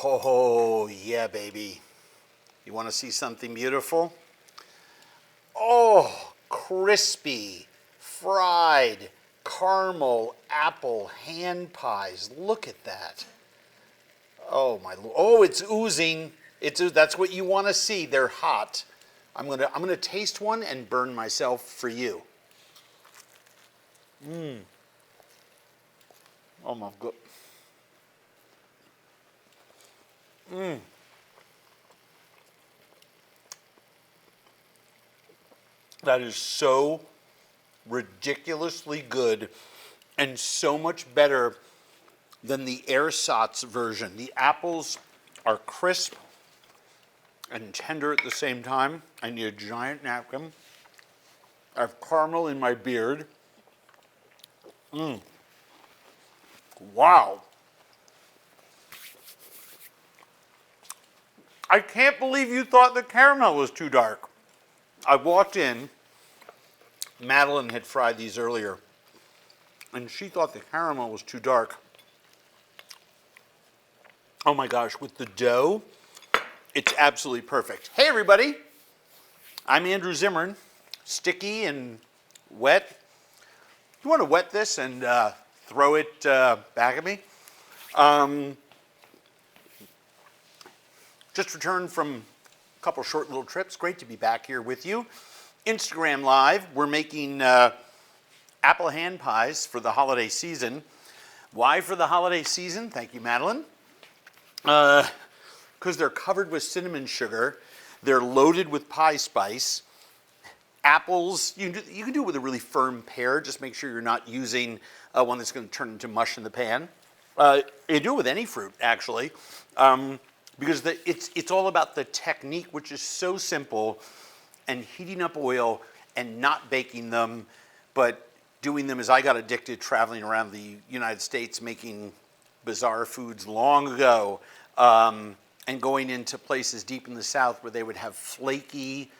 Oh, yeah, baby. You want to see something beautiful? Oh, crispy, fried, caramel, apple, hand pies. Look at that. Oh, my Lord. Oh, it's oozing. That's what you want to see. They're hot. I'm gonna taste one and burn myself for you. Oh, my God. That is so ridiculously good and so much better than the ersatz version. The apples are crisp and tender at the same time. I need a giant napkin. I have caramel in my beard. Wow. I can't believe you thought the caramel was too dark. I walked in, Madeline had fried these earlier, and she thought the caramel was too dark. Oh my gosh, with the dough, it's absolutely perfect. Hey everybody, I'm Andrew Zimmern, sticky and wet. You want to wet this and throw it back at me? Just returned from a couple short little trips. Great to be back here with you. Instagram Live, we're making apple hand pies for the holiday season. Why for the holiday season? Thank you, Madeline. Because they're covered with cinnamon sugar. They're loaded with pie spice. Apples, you can do it with a really firm pear. Just make sure you're not using one that's going to turn into mush in the pan. You do it with any fruit, actually, because it's all about the technique, which is so simple, and heating up oil and not baking them, but doing them as I got addicted traveling around the United States making bizarre foods long ago, and going into places deep in the South where they would have flaky,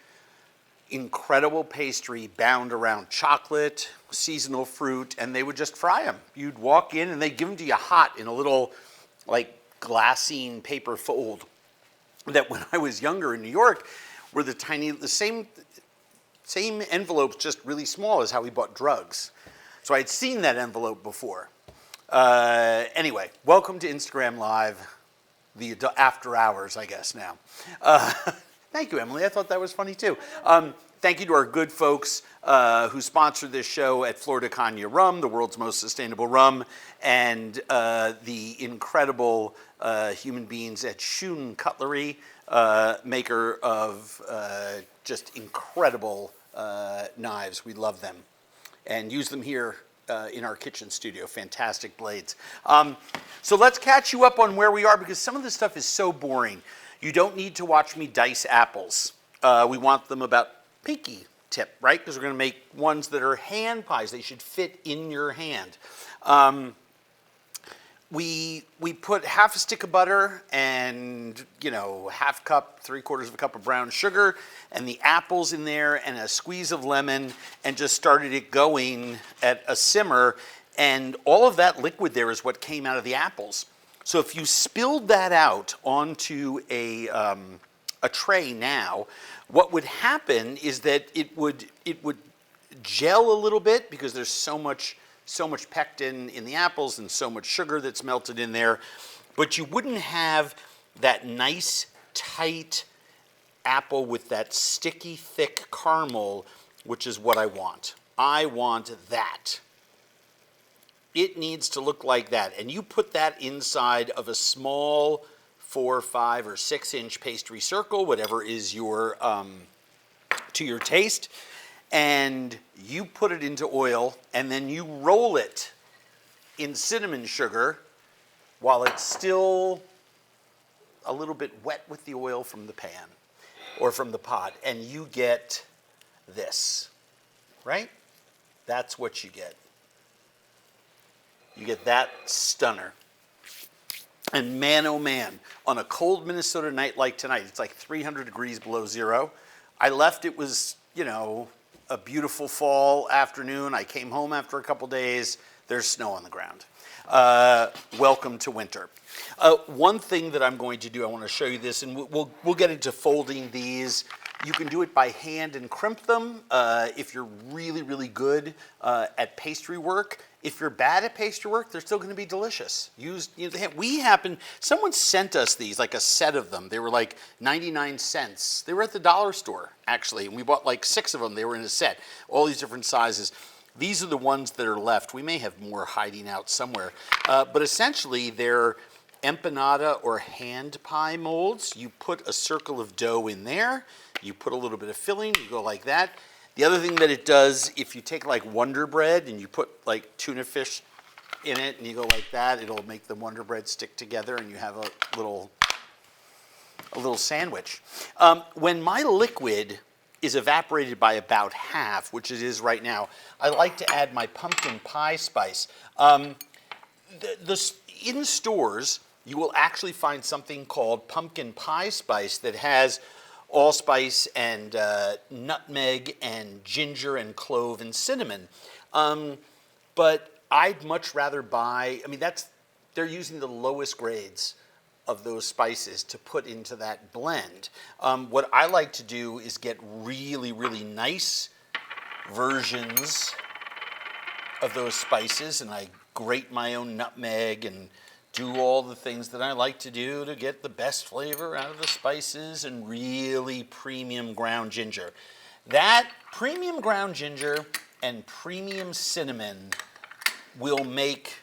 incredible pastry bound around chocolate, seasonal fruit, and they would just fry them. You'd walk in and they'd give them to you hot in a little like glassine paper fold that when I was younger in New York were the same envelopes, just really small as how we bought drugs. So I'd seen that envelope before. Anyway, welcome to Instagram Live, the after hours, I guess now. Thank you, Emily. I thought that was funny too. Thank you to our good folks who sponsored this show at Florida Cagna Rum, the world's most sustainable rum, and the incredible human beings at Shun Cutlery, maker of just incredible knives. We love them and use them here in our kitchen studio. Fantastic blades. So let's catch you up on where we are because some of this stuff is so boring. You don't need to watch me dice apples. We want them about pinky tip, right? Because we're going to make ones that are hand pies. They should fit in your hand. We put half a stick of butter and, half cup, 3/4 of a cup of brown sugar and the apples in there and a squeeze of lemon and just started it going at a simmer. And all of that liquid there is what came out of the apples. So if you spilled that out onto a tray now, what would happen is that it would gel a little bit because there's so much pectin in the apples and so much sugar that's melted in there, but you wouldn't have that nice tight apple with that sticky thick caramel, which is what I want. I want that. It needs to look like that. And you put that inside of a small 4, 5, or 6-inch pastry circle, whatever is your to your taste, and you put it into oil, and then you roll it in cinnamon sugar while it's still a little bit wet with the oil from the pan or from the pot, and you get this, right? That's what you get. You get that stunner. And man, oh man, on a cold Minnesota night like tonight, it's like 300 degrees below zero. I left, it was, a beautiful fall afternoon. I came home after a couple days. There's snow on the ground. welcome to winter. One thing that I'm going to do, I want to show you this, and we'll get into folding these. You can do it by hand and crimp them if you're really, really good at pastry work. If you're bad at pastry work, they're still going to be delicious. Someone sent us these, like a set of them. They were like 99 cents. They were at the dollar store, actually, and we bought like 6 of them. They were in a set, all these different sizes. These are the ones that are left. We may have more hiding out somewhere. But essentially, they're empanada or hand pie molds. You put a circle of dough in there. You put a little bit of filling. You go like that. The other thing that it does, if you take like Wonder Bread and you put like tuna fish in it and you go like that, it'll make the Wonder Bread stick together and you have a little sandwich. When my liquid is evaporated by about half, which it is right now, I like to add my pumpkin pie spice. In stores, you will actually find something called pumpkin pie spice that has allspice and nutmeg and ginger and clove and cinnamon. But I'd much rather buy, they're using the lowest grades of those spices to put into that blend. What I like to do is get really, really nice versions of those spices, and I grate my own nutmeg and do all the things that I like to do to get the best flavor out of the spices and really premium ground ginger. That premium ground ginger and premium cinnamon will make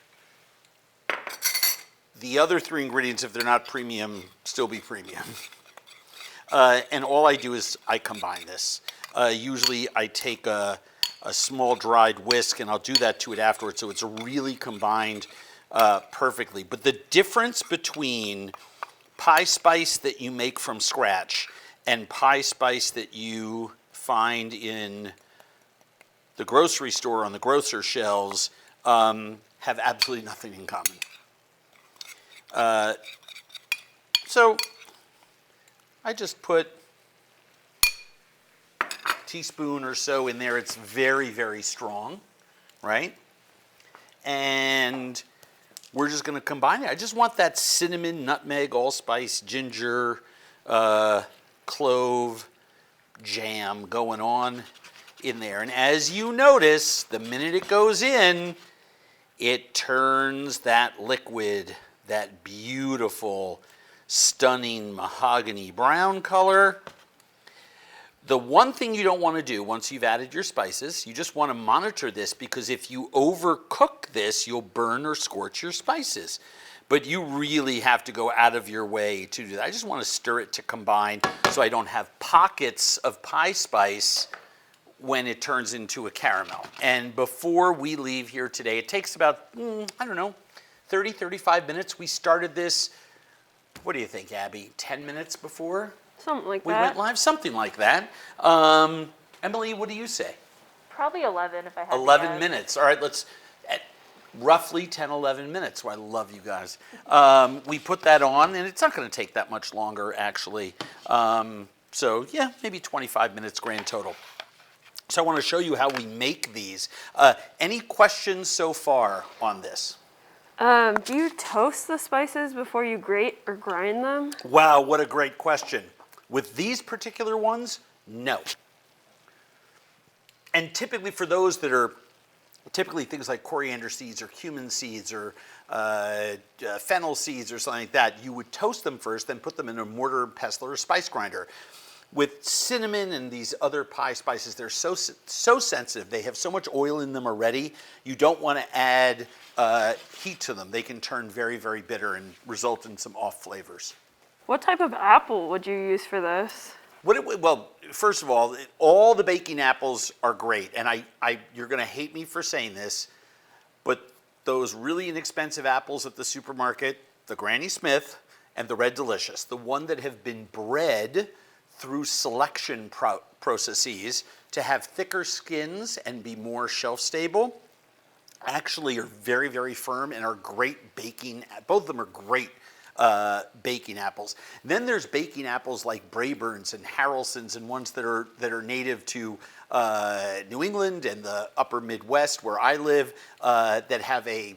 the other 3 ingredients, if they're not premium, still be premium. And all I do is I combine this. Usually I take a small dried whisk and I'll do that to it afterwards, so it's really combined perfectly. But the difference between pie spice that you make from scratch and pie spice that you find in the grocery store on the grocer shelves have absolutely nothing in common. So I just put a teaspoon or so in there. It's very, very strong, right? And we're just going to combine it. I just want that cinnamon, nutmeg, allspice, ginger, clove, jam going on in there. And as you notice, the minute it goes in, it turns that liquid, that beautiful, stunning mahogany brown color. The one thing you don't want to do once you've added your spices, you just want to monitor this, because if you overcook this, you'll burn or scorch your spices. But you really have to go out of your way to do that. I just want to stir it to combine so I don't have pockets of pie spice when it turns into a caramel. And before we leave here today, it takes about, 30, 35 minutes. We started this, what do you think, Abby, 10 minutes before? Something like we that. went live, something like that. Emily, what do you say? Probably 11 if I had 11 minutes. All right, let's, at roughly 10, 11 minutes. Well, I love you guys. We put that on, and it's not going to take that much longer, actually. So, yeah, maybe 25 minutes grand total. So I want to show you how we make these. Any questions so far on this? Do you toast the spices before you grate or grind them? Wow, what a great question. With these particular ones, no. And typically for those that are typically things like coriander seeds or cumin seeds or fennel seeds or something like that, you would toast them first, then put them in a mortar, pestle, or spice grinder. With cinnamon and these other pie spices, they're so sensitive. They have so much oil in them already. You don't want to add heat to them. They can turn very, very bitter and result in some off flavors. What type of apple would you use for this? Well, first of all the baking apples are great. And you're going to hate me for saying this, but those really inexpensive apples at the supermarket, the Granny Smith and the Red Delicious, the one that have been bred through selection processes to have thicker skins and be more shelf stable, actually are very, very firm and are great baking. Both of them are great baking apples. Then there's baking apples like Braeburns and Haralsons and ones that are native to New England and the upper Midwest where I live that have a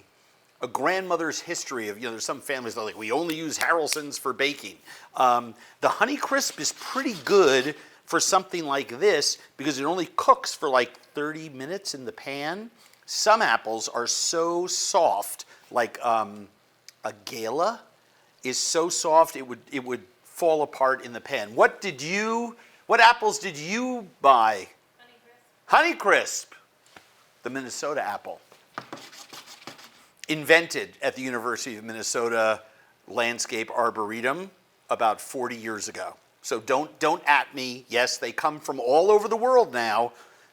a grandmother's history of, there's some families that are like, we only use Harrelson's for baking. The Honey Crisp is pretty good for something like this because it only cooks for like 30 minutes in the pan. Some apples are so soft, like a Gala is so soft it would fall apart in the pan. What apples did you buy? Honey Crisp, the Minnesota apple. Invented at the University of Minnesota Landscape Arboretum about 40 years ago. So don't at me. Yes, they come from all over the world now,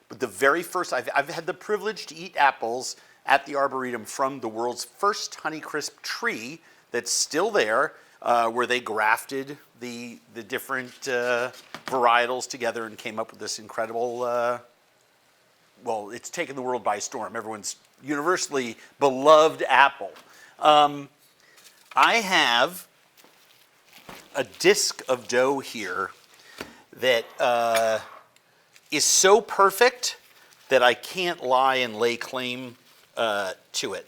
but the very first, I've had the privilege to eat apples at the Arboretum from the world's first Honeycrisp tree that's still there, where they grafted the different varietals together and came up with this incredible, well, it's taken the world by storm. Everyone's universally beloved apple. I have a disc of dough here that is so perfect that I can't lie and lay claim to it.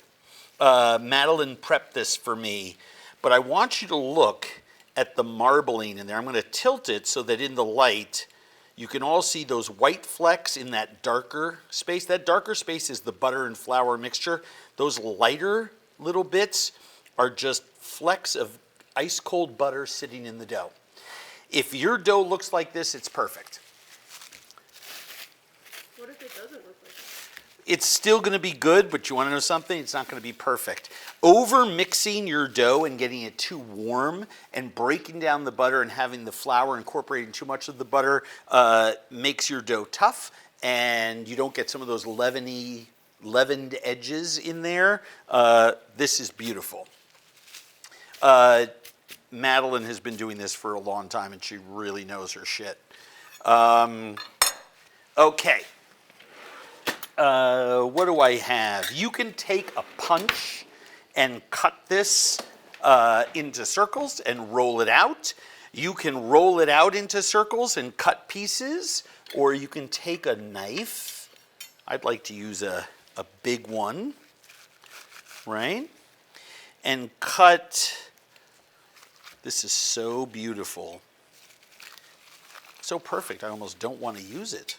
Madeline prepped this for me, but I want you to look at the marbling in there. I'm going to tilt it so that in the light you can all see those white flecks in that darker space. That darker space is the butter and flour mixture. Those lighter little bits are just flecks of ice cold butter sitting in the dough. If your dough looks like this, it's perfect. What if it doesn't look like that? It's still going to be good, but you want to know something? It's not going to be perfect. Over mixing your dough and getting it too warm and breaking down the butter and having the flour incorporating too much of the butter makes your dough tough, and you don't get some of those leavened edges in there. This is beautiful. Madeline has been doing this for a long time, and she really knows her shit. Okay. What do I have? You can take a punch and cut this into circles and roll it out. You can roll it out into circles and cut pieces, or you can take a knife. I'd like to use a big one, right? And cut. This is so beautiful. So perfect, I almost don't want to use it.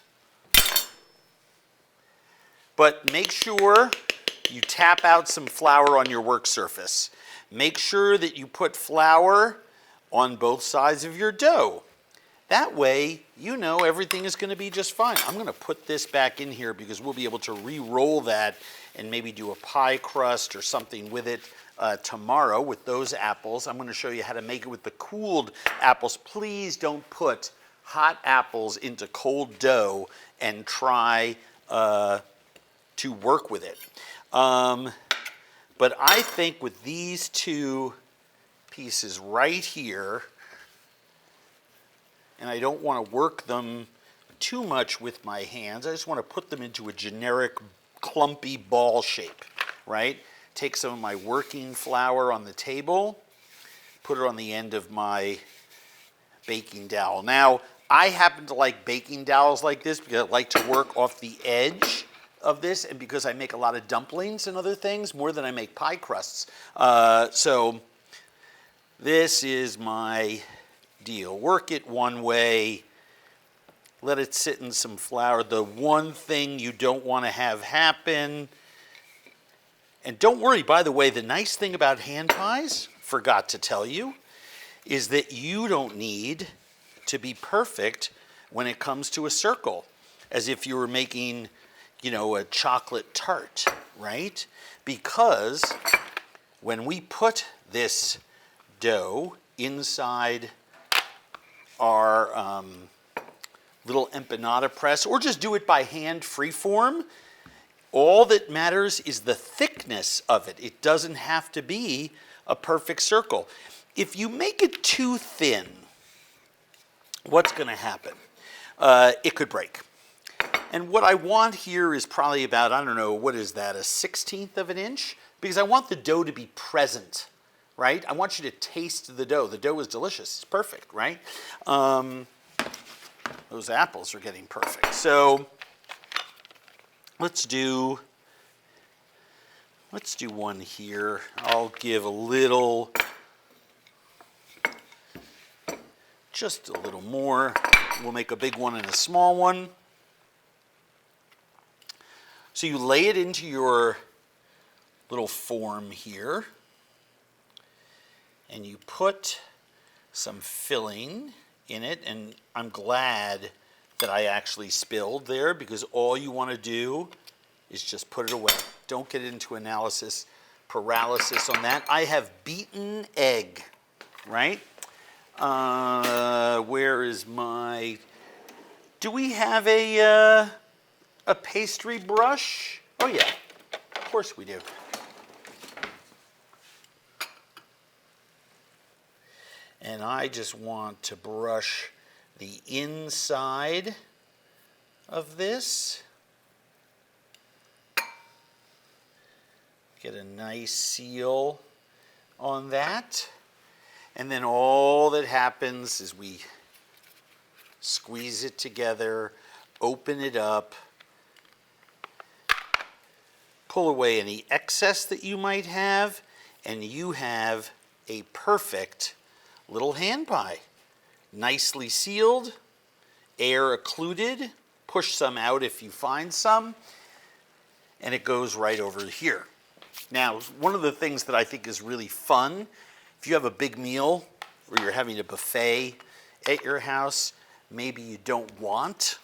But make sure you tap out some flour on your work surface. Make sure that you put flour on both sides of your dough. That way, you know everything is going to be just fine. I'm going to put this back in here because we'll be able to re-roll that and maybe do a pie crust or something with it tomorrow with those apples. I'm going to show you how to make it with the cooled apples. Please don't put hot apples into cold dough and try to work with it. But I think with these two pieces right here, and I don't want to work them too much with my hands, I just want to put them into a generic clumpy ball shape, right? Take some of my working flour on the table, put it on the end of my baking dowel. Now, I happen to like baking dowels like this because I like to work off the edge of this, and because I make a lot of dumplings and other things more than I make pie crusts. So this is my deal. Work it one way, let it sit in some flour. The one thing you don't want to have happen, and don't worry, by the way, the nice thing about hand pies, forgot to tell you, is that you don't need to be perfect when it comes to a circle, as if you were making, a chocolate tart, right? Because when we put this dough inside our little empanada press, or just do it by hand freeform, all that matters is the thickness of it. It doesn't have to be a perfect circle. If you make it too thin, what's going to happen? It could break. And what I want here is probably about, I don't know, what is that, a 1/16 of an inch? Because I want the dough to be present, right? I want you to taste the dough. The dough is delicious. It's perfect, right? Those apples are getting perfect. So let's do Let's do one here. I'll give a little, just a little more. We'll make a big one and a small one. So you lay it into your little form here, and you put some filling in it, and I'm glad that I actually spilled there, because all you want to do is just put it away. Don't get into analysis paralysis on that. I have beaten egg, right? Where is my, do we have a pastry brush? Oh yeah, of course we do. And I just want to brush the inside of this. Get a nice seal on that. And then all that happens is we squeeze it together, open it up, pull away any excess that you might have, and you have a perfect little hand pie. Nicely sealed, air occluded, push some out if you find some, and it goes right over here. Now, one of the things that I think is really fun, if you have a big meal or you're having a buffet at your house, maybe you don't want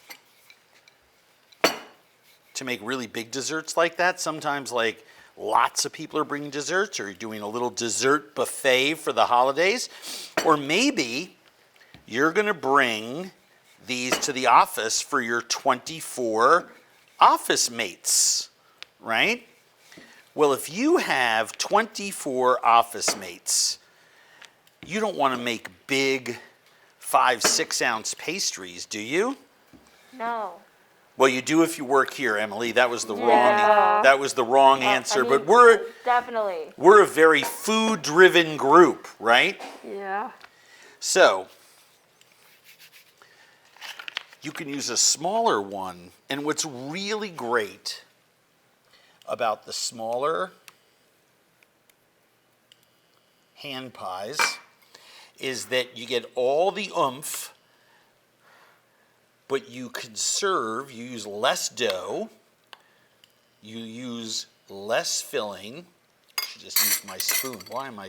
to make really big desserts like that. Sometimes like lots of people are bringing desserts, or you're doing a little dessert buffet for the holidays. Or maybe you're gonna bring these to the office for your 24 office mates, right? Well, if you have 24 office mates, you don't wanna make big 5-6 ounce pastries, do you? No. Well, you do if you work here, Emily. That was the Yeah. wrong answer. I mean, But we're definitely. a very food-driven group, right? Yeah. So you can use a smaller one, and what's really great about the smaller hand pies is that you get all the oomph, but you conserve, you use less dough, you use less filling. I should just use my spoon. Why am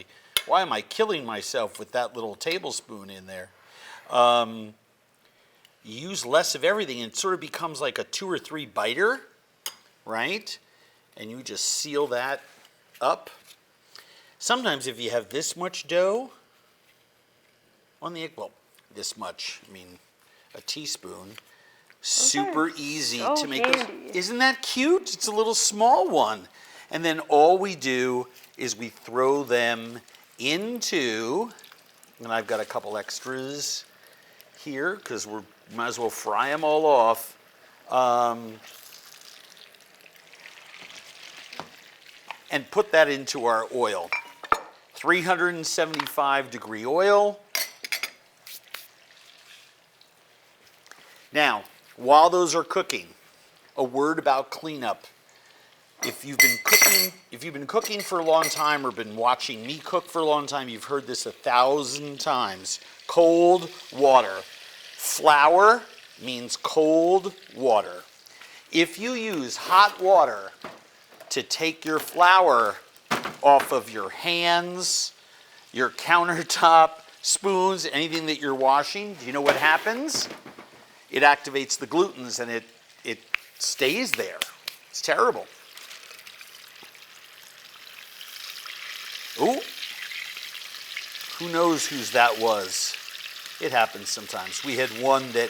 I killing myself with that little tablespoon in there? You use less of everything, and it sort of becomes like a 2 or 3 biter, right? And you just seal that up. Sometimes if you have this much dough on the egg, well, this much, I mean, a teaspoon, super easy so to make. handy. Isn't that cute? It's a little small one. And then all we do is we throw them into, and I've got a couple extras here because we might as well fry them all off. And put that into our oil. 375-degree oil. Now, while those are cooking, a word about cleanup. If you've been cooking for a long time or been watching me cook for a long time, you've heard this 1,000 times. Cold water. Flour means cold water. If you use hot water to take your flour off of your hands, your countertop, spoons, anything that you're washing, do you know what happens? It activates the glutens and it stays there. It's terrible. Ooh, who knows whose that was? It happens sometimes. We had one that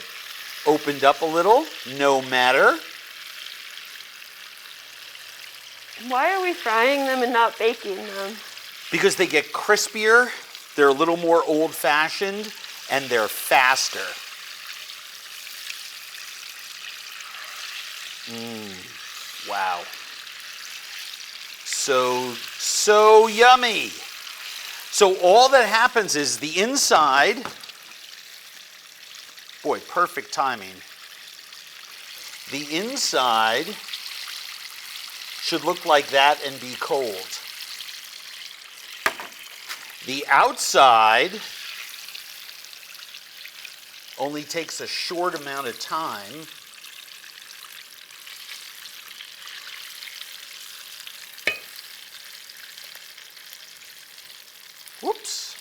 opened up a little, no matter. Why are we frying them and not baking them? Because they get crispier, they're a little more old-fashioned, and they're faster. Wow. So yummy. So all that happens is the inside, boy, perfect timing. The inside should look like that and be cold. The outside only takes a short amount of time. Whoops.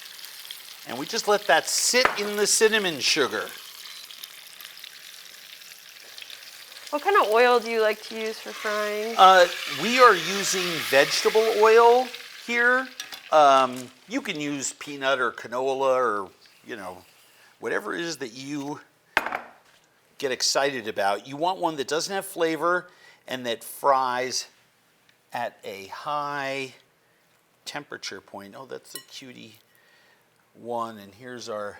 And we just let that sit in the cinnamon sugar. What kind of oil do you like to use for frying? We are using vegetable oil here. You can use peanut or canola or, whatever it is that you get excited about. You want one that doesn't have flavor and that fries at a high temperature point. Oh, that's a cutie one. And here's our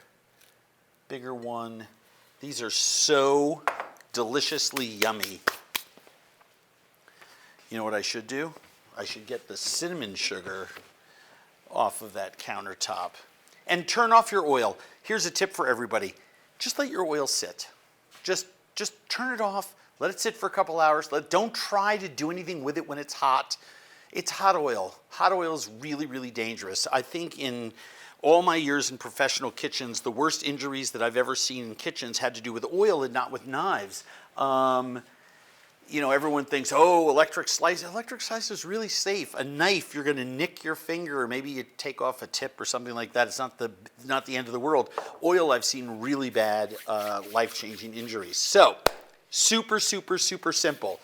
bigger one. These are so deliciously yummy. You know what I should do? I should get the cinnamon sugar off of that countertop and turn off your oil. Here's a tip for everybody. Just let your oil sit. Just turn it off. Let it sit for a couple hours. Don't try to do anything with it when it's hot. It's hot oil. Hot oil is really, really dangerous. I think in all my years in professional kitchens, the worst injuries that I've ever seen in kitchens had to do with oil and not with knives. Everyone thinks, oh, electric slice. Electric slice is really safe. A knife, you're going to nick your finger, or maybe you take off a tip or something like that. It's not the end of the world. Oil, I've seen really bad, life-changing injuries. So, super, super, super simple.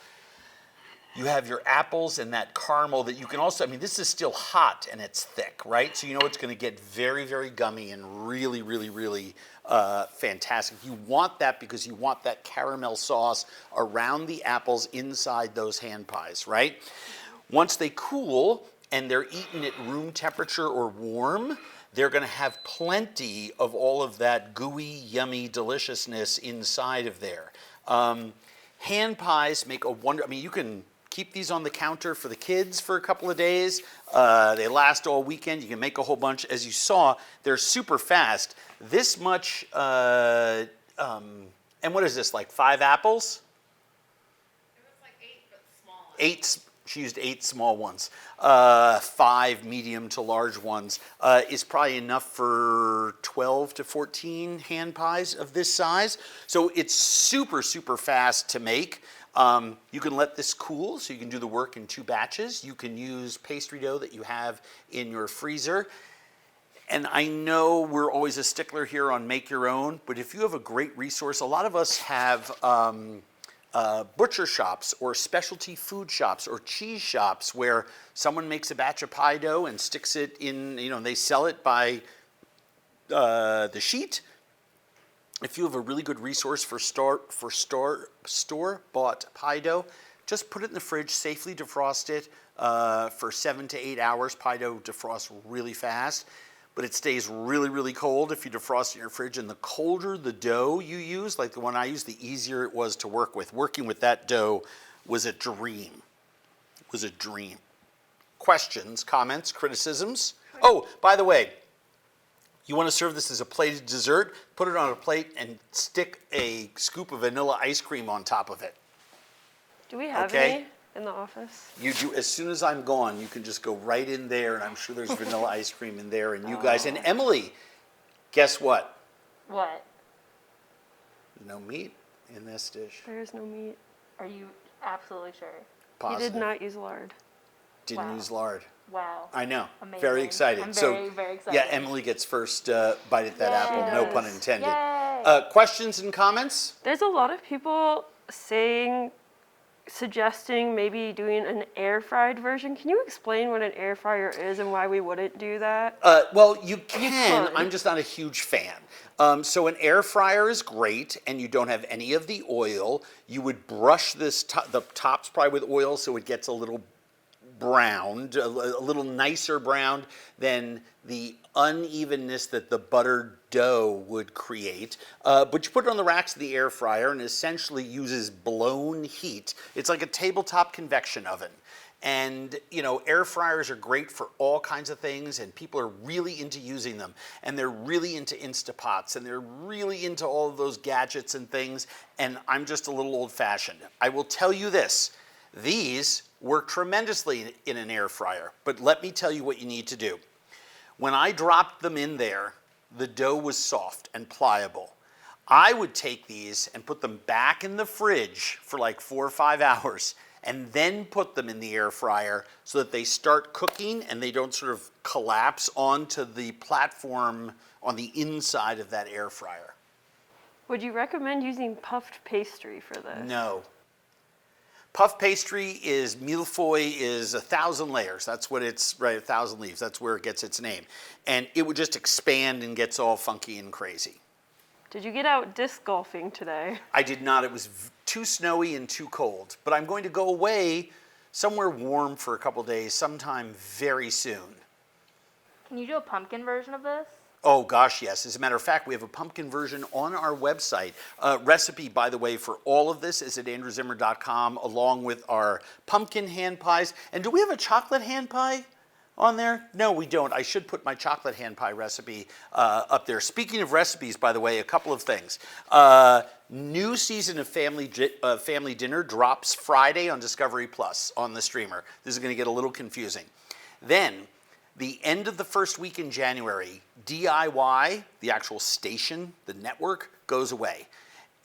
You have your apples and that caramel that you can also, this is still hot and it's thick, right? So you know it's going to get very, very gummy and really, really, really fantastic. You want that because you want that caramel sauce around the apples inside those hand pies, right? Once they cool and they're eaten at room temperature or warm, they're going to have plenty of all of that gooey, yummy deliciousness inside of there. Hand pies make a wonder. You can keep these on the counter for the kids for a couple of days. They last all weekend. You can make a whole bunch. As you saw, they're super fast. This much, and what is this, like 5 apples? It was like 8, but small. She used 8 small ones. 5 medium to large ones is probably enough for 12 to 14 hand pies of this size. So it's super, super fast to make. You can let this cool, so you can do the work in 2 batches. You can use pastry dough that you have in your freezer. And I know we're always a stickler here on make your own, but if you have a great resource, a lot of us have butcher shops or specialty food shops or cheese shops where someone makes a batch of pie dough and sticks it in, they sell it by the sheet. If you have a really good resource for store-bought pie dough, just put it in the fridge, safely defrost it for 7 to 8 hours. Pie dough defrosts really fast, but it stays really, really cold if you defrost it in your fridge. And the colder the dough you use, like the one I use, the easier it was to work with. Working with that dough was a dream. It was a dream. Questions, comments, criticisms? Oh, by the way, you want to serve this as a plated dessert, put it on a plate and stick a scoop of vanilla ice cream on top of it. Do we have Okay. any in the office? You do, as soon as I'm gone, you can just go right in there, and I'm sure there's vanilla ice cream in there, and you guys, and Emily, guess what? What? No meat in this dish. There is no meat. Are you absolutely sure? Positive. You did not use lard. Didn't Wow. use lard. Wow. I know. Amazing. Very excited. I'm So, very, very excited. yeah, Emily gets first bite at that apple. No Yay. pun intended. Yay. Questions and comments? There's a lot of people suggesting maybe doing an air fried version. Can you explain what an air fryer is and why we wouldn't do that? Well, you can. could. I'm just not a huge fan. So an air fryer is great, and you don't have any of the oil. You would brush this the tops probably with oil so it gets a little browned, a little nicer browned than the unevenness that the buttered dough would create. But you put it on the racks of the air fryer and essentially uses blown heat. It's like a tabletop convection oven. And, air fryers are great for all kinds of things, and people are really into using them. And they're really into Instapots, and they're really into all of those gadgets and things, and I'm just a little old-fashioned. I will tell you this, These work tremendously in an air fryer, but let me tell you what you need to do. When I dropped them in there, the dough was soft and pliable. I would take these and put them back in the fridge for like 4 or 5 hours and then put them in the air fryer so that they start cooking and they don't sort of collapse onto the platform on the inside of that air fryer. Would you recommend using puffed pastry for this? No. Puff pastry is millefeuille is 1,000 layers. That's what it's, right, 1,000 leaves. That's where it gets its name. And it would just expand and gets all funky and crazy. Did you get out disc golfing today? I did not. It was too snowy and too cold. But I'm going to go away somewhere warm for a couple days sometime very soon. Can you do a pumpkin version of this? Oh gosh, yes. As a matter of fact, we have a pumpkin version on our website. Recipe, by the way, for all of this is at andrewzimmern.com, along with our pumpkin hand pies. And do we have a chocolate hand pie on there? No, we don't. I should put my chocolate hand pie recipe up there. Speaking of recipes, by the way, a couple of things. New season of Family Dinner drops Friday on Discovery Plus on the streamer. This is going to get a little confusing. Then, the end of the first week in January, DIY, the actual station, the network, goes away.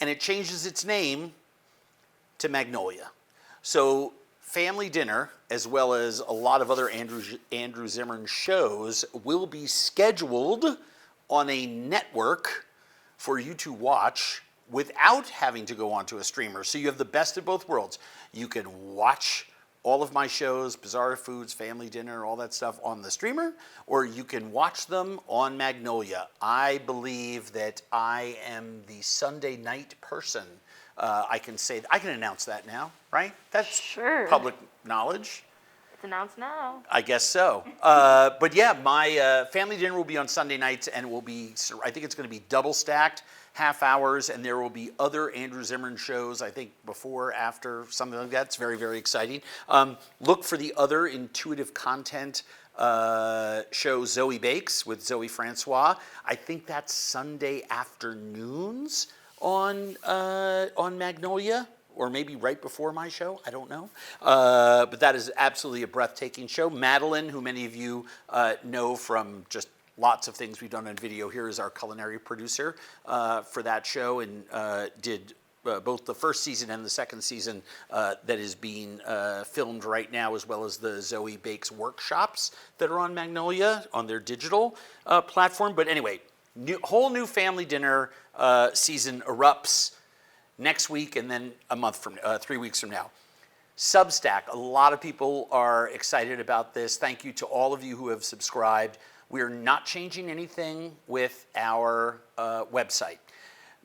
And it changes its name to Magnolia. So Family Dinner, as well as a lot of other Andrew Zimmern shows, will be scheduled on a network for you to watch without having to go onto a streamer. So you have the best of both worlds. You can watch all of my shows, Bizarre Foods, Family Dinner, all that stuff on the streamer, or you can watch them on Magnolia. I believe that I am the Sunday night person. I can announce that now, right? That's Sure. public knowledge. It's announced now. I guess so. But yeah, my Family Dinner will be on Sunday nights, and it will be, I think it's going to be double stacked, half hours, and there will be other Andrew Zimmern shows, I think before, after, something like that. It's very, very exciting. Look for the other intuitive content show, Zoe Bakes with Zoe Francois. I think that's Sunday afternoons on Magnolia, or maybe right before my show, I don't know. But that is absolutely a breathtaking show. Madeline, who many of you know from just lots of things we've done on video here, is our culinary producer for that show, and did both the first season and the second season that is being filmed right now, as well as the Zoe Bakes workshops that are on Magnolia on their digital platform. But anyway, whole new Family Dinner season erupts next week, and then a month from 3 weeks from now. Substack, a lot of people are excited about this. Thank you to all of you who have subscribed. We are not changing anything with our website.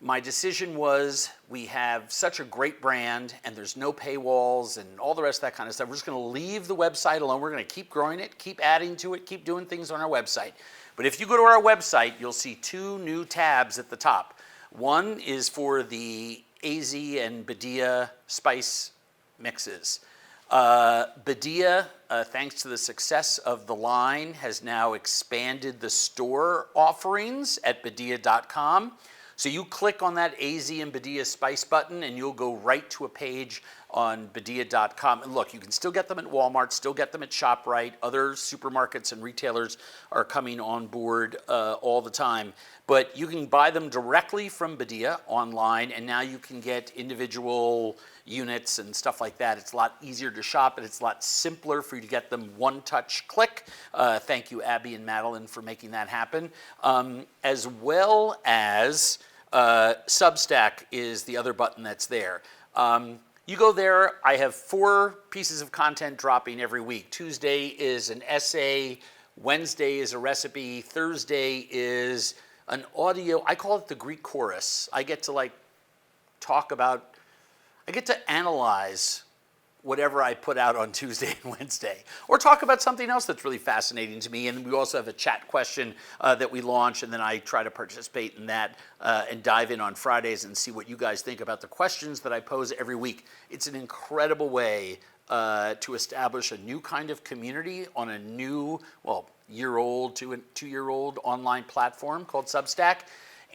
My decision was, we have such a great brand and there's no paywalls and all the rest of that kind of stuff. We're just going to leave the website alone. We're going to keep growing it, keep adding to it, keep doing things on our website. But if you go to our website, you'll see 2 new tabs at the top. One is for the AZ and Badia spice mixes. Badia, thanks to the success of the line, has now expanded the store offerings at badia.com. So you click on that AZ and Badia spice button and you'll go right to a page on badia.com. And look, you can still get them at Walmart, still get them at ShopRite. Other supermarkets and retailers are coming on board all the time. But you can buy them directly from Badia online, and now you can get individual units and stuff like that. It's a lot easier to shop, and it's a lot simpler for you to get them one-touch click. Thank you, Abby and Madeline, for making that happen. As well as Substack is the other button that's there. You go there, I have 4 pieces of content dropping every week. Tuesday is an essay, Wednesday is a recipe, Thursday is an audio, I call it the Greek chorus. I get to analyze whatever I put out on Tuesday and Wednesday, or talk about something else that's really fascinating to me. And we also have a chat question that we launch, and then I try to participate in that and dive in on Fridays and see what you guys think about the questions that I pose every week. It's an incredible way to establish a new kind of community on a new, year-old to 2-year-old online platform called Substack.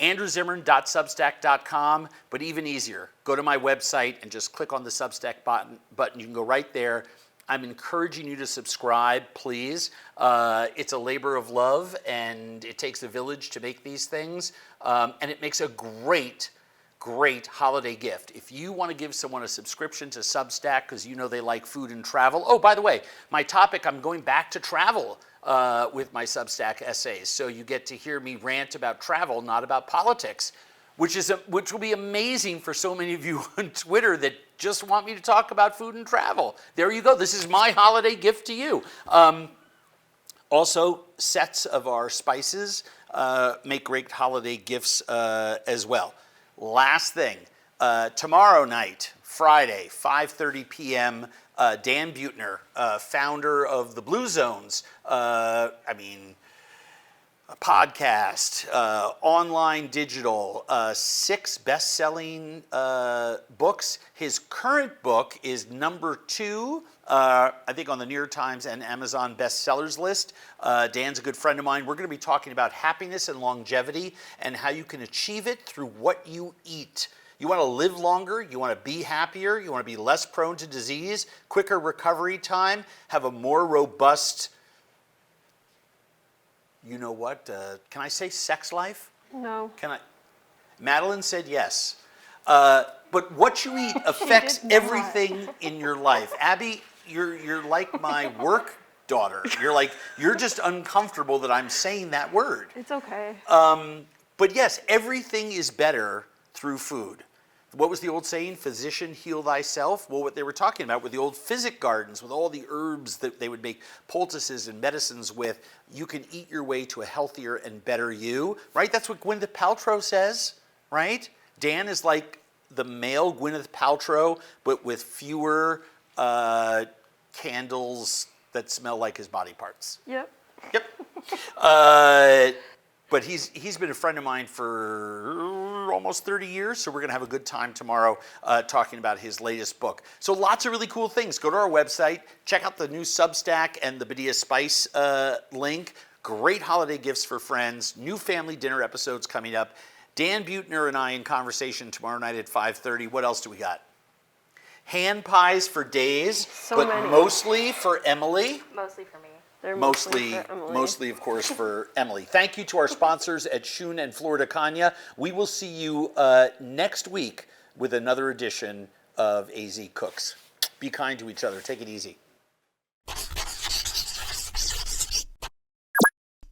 andrewzimmern.substack.com, but even easier, go to my website and just click on the Substack button. You can go right there. I'm encouraging you to subscribe, please. It's a labor of love, and it takes a village to make these things, and it makes a great holiday gift. If you want to give someone a subscription to Substack because you know they like food and travel. Oh, by the way, my topic, I'm going back to travel with my Substack essays. So you get to hear me rant about travel, not about politics, which will be amazing for so many of you on Twitter that just want me to talk about food and travel. There you go. This is my holiday gift to you. Also, sets of our spices make great holiday gifts as well. Last thing, tomorrow night, Friday, 5:30 p.m., Dan Buettner, founder of the Blue Zones, a podcast, online digital, 6 best-selling books. His current book is number 2, I think, on the New York Times and Amazon bestsellers list. Dan's a good friend of mine. We're going to be talking about happiness and longevity and how you can achieve it through what you eat. You want to live longer, you want to be happier, you want to be less prone to disease, quicker recovery time, have a more robust, you know what, can I say sex life? No. Can I? Madeline said yes. But what you eat affects did not. everything in your life. Abby, you're like my work daughter. You're just uncomfortable that I'm saying that word. It's okay. But yes, everything is better through food. What was the old saying? Physician, heal thyself. Well, what they were talking about were the old physic gardens with all the herbs that they would make poultices and medicines with. You can eat your way to a healthier and better you, right? That's what Gwyneth Paltrow says, right? Dan is like the male Gwyneth Paltrow, but with fewer candles that smell like his body parts. Yep. Yep. But he's been a friend of mine for almost 30 years, so we're going to have a good time tomorrow talking about his latest book. So lots of really cool things. Go to our website, check out the new Substack and the Badia Spice link. Great holiday gifts for friends, new family dinner episodes coming up. Dan Buettner and I in conversation tomorrow night at 5:30. What else do we got? Hand pies for days, but many. mostly for Emily. Mostly for me. They're Mostly, for Emily. mostly, of course, for Emily. Thank you to our sponsors at Shun and Florida Cagna. We will see you next week with another edition of AZ Cooks. Be kind to each other. Take it easy.